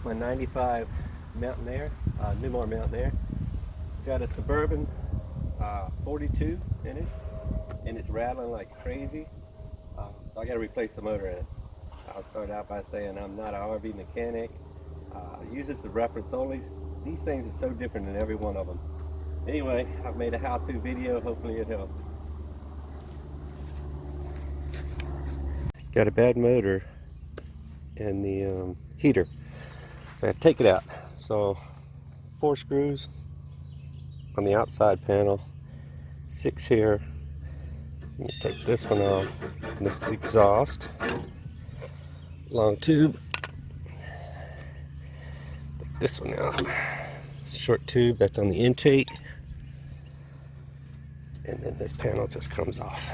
my 95 Mountaire, Newmar Mountaire. It's got a Suburban 42 in it, and it's rattling like crazy. So I got to replace the motor in it. I'll start out by saying I'm not an RV mechanic. I use this as a reference only. These things are so different in every one of them. Anyway, I've made a how-to video. Hopefully it helps. Got a bad motor in the heater, so I had to take it out. So 4 screws on the outside panel, 6 here. I'm gonna take this one off, and this is the exhaust, long tube. Take this one out, short tube, that's on the intake, and then this panel just comes off.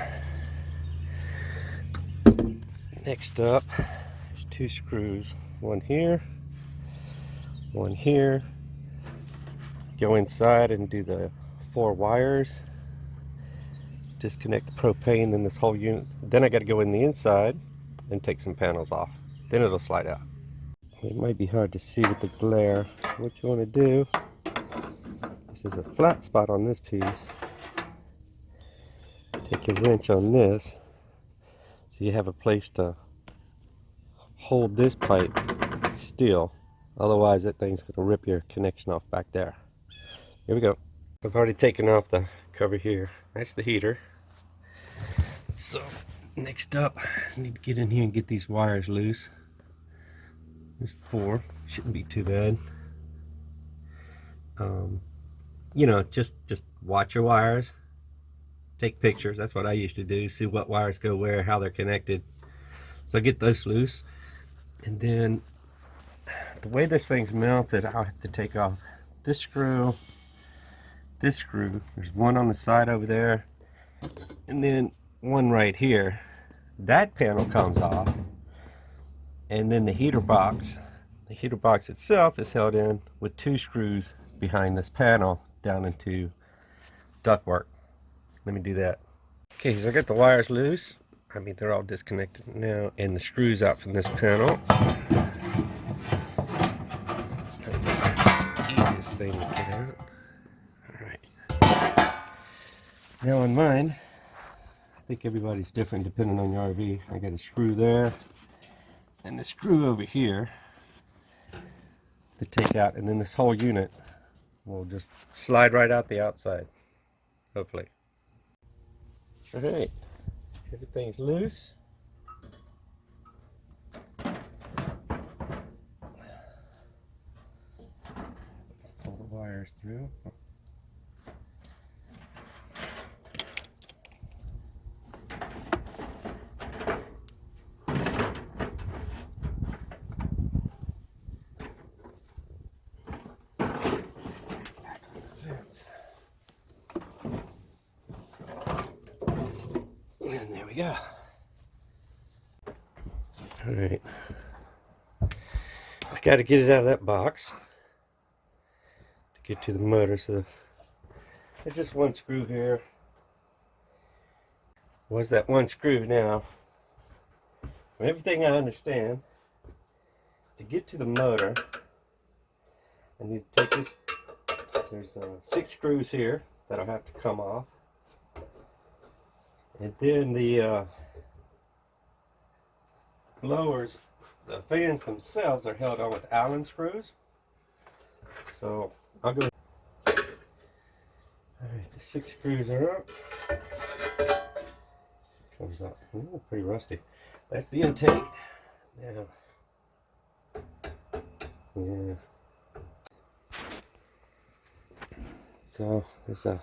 Next up, there's 2 screws, one here, one here. Go inside and do the 4 wires, disconnect the propane in this whole unit. Then I got to go in the inside and take some panels off, then it'll slide out. It might be hard to see with the glare. What you want to do is, there's a flat spot on this piece. Take your wrench on this so you have a place to hold this pipe still, otherwise that thing's going to rip your connection off back there. Here we go. I've already taken off the cover here. That's the heater. So next up, I need to get in here and get these wires loose. There's 4, shouldn't be too bad. You know, just watch your wires, take pictures. That's what I used to do, see what wires go where, how they're connected. So I get those loose, and then the way this thing's mounted, I'll have to take off this screw, this screw. There's one on the side over there, and then one right here. That panel comes off, and then the heater box itself is held in with 2 screws behind this panel down into ductwork. Let me do that. Okay, so I got the wires loose. I mean, they're all disconnected now, and the screws out from this panel. Easiest thing to get out. Alright. Now on mine, I think everybody's different depending on your RV. I got a screw there, and the screw over here to take out, and then this whole unit will just slide right out the outside, hopefully. Alright, everything's loose. Pull the wires through. Back on the fence. And there we go. Alright. I got to get it out of that box to get to the motor. So there's just 1 screw here. Was that 1 screw now? From everything I understand, to get to the motor, I need to take this. There's 6 screws here that'll have to come off. And then the blowers, the fans themselves are held on with Allen screws. So I'll go. Alright, the 6 screws are up. Comes out. Ooh, pretty rusty. That's the intake. Now, yeah. So there's a.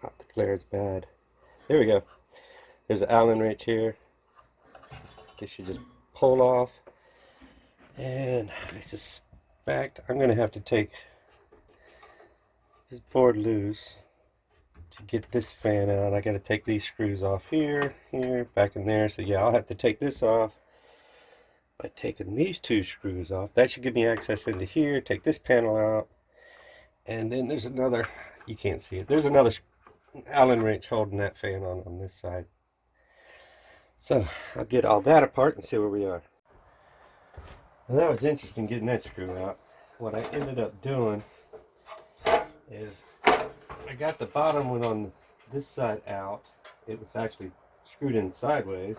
Oh, the glare is bad. There we go. There's an Allen wrench here. This you just pull off, and I suspect I'm going to have to take this board loose to get this fan out. I got to take these screws off here, back in there. So yeah, I'll have to take this off by taking these 2 screws off. That should give me access into here. Take this panel out, and then there's another. You can't see it. There's another Allen wrench holding that fan on this side. So I'll get all that apart and see where we are. Well, that was interesting getting that screw out. What I ended up doing is I got the bottom one on this side out. It was actually screwed in sideways.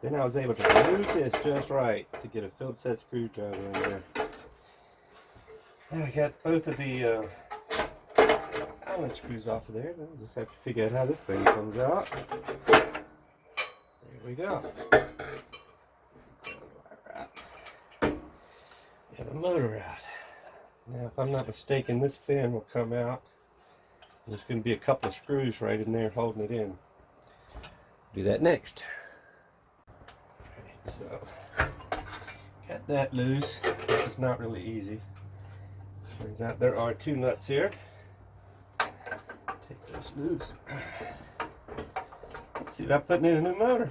Then I was able to move this just right to get a Phillips head screwdriver in there. Now I got both of the Allen screws off of there. I'll just have to figure out how this thing comes out. There we go. And the motor out. Now, if I'm not mistaken, this fin will come out. There's going to be a couple of screws right in there holding it in. Do that next. So, got that loose. That was not really easy. Turns out there are two nuts here. Take those loose. Let's see about putting in a new motor.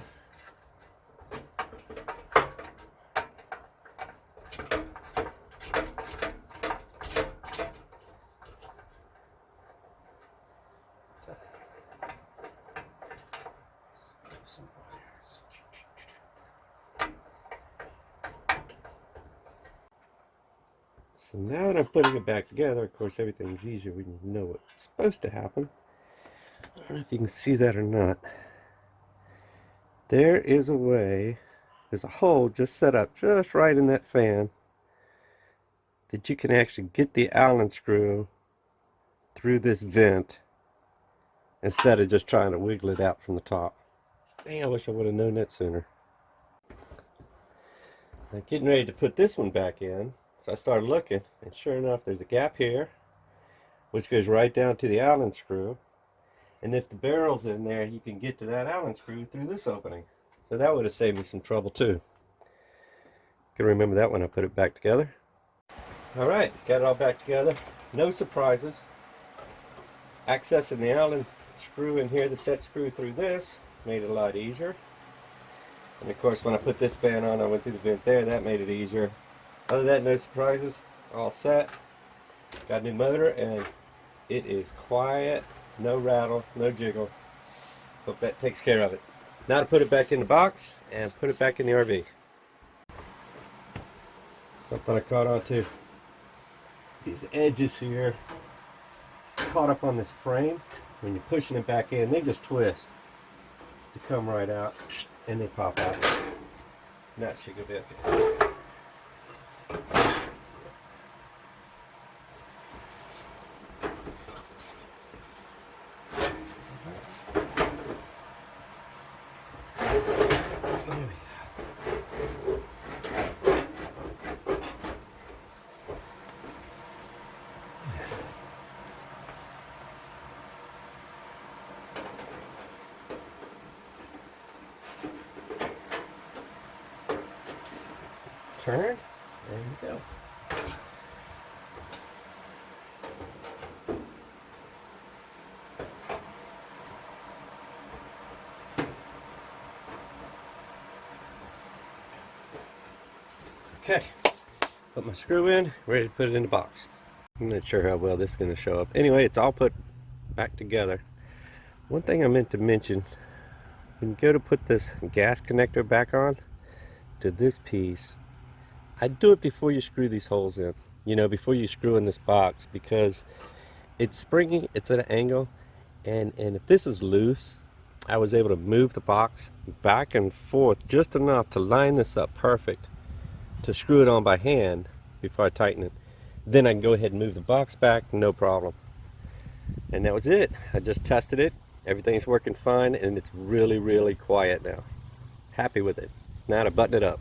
So now that I'm putting it back together, of course everything's easier when you know what's supposed to happen. I don't know if you can see that or not. There is a way, there's a hole just set up just right in that fan that you can actually get the Allen screw through this vent instead of just trying to wiggle it out from the top. Dang, I wish I would have known that sooner. Now getting ready to put this one back in. So I started looking, and sure enough, there's a gap here, which goes right down to the Allen screw. And if the barrel's in there, you can get to that Allen screw through this opening. So that would have saved me some trouble too. Can remember that when I put it back together. All right, got it all back together. No surprises. Accessing the Allen screw in here, the set screw through this, made it a lot easier. And of course, when I put this fan on, I went through the vent there. That made it easier. Other than that, no surprises. All set. Got a new motor, and it is quiet. No rattle, no jiggle. Hope that takes care of it. Now to put it back in the box and put it back in the RV. Something I caught on to. These edges here caught up on this frame. When you're pushing it back in, they just twist to come right out, and they pop out. That should go back in. Turn, there you go. Okay, put my screw in, ready to put it in the box. I'm not sure how well this is going to show up. Anyway, it's all put back together. One thing I meant to mention, when you go to put this gas connector back on to this piece, I'd do it before you screw these holes in, you know, before you screw in this box, because it's springy, it's at an angle, and if this is loose, I was able to move the box back and forth just enough to line this up perfect to screw it on by hand before I tighten it. Then I can go ahead and move the box back, no problem. And that was it. I just tested it, everything's working fine, and it's really, really quiet now. Happy with it. Now to button it up.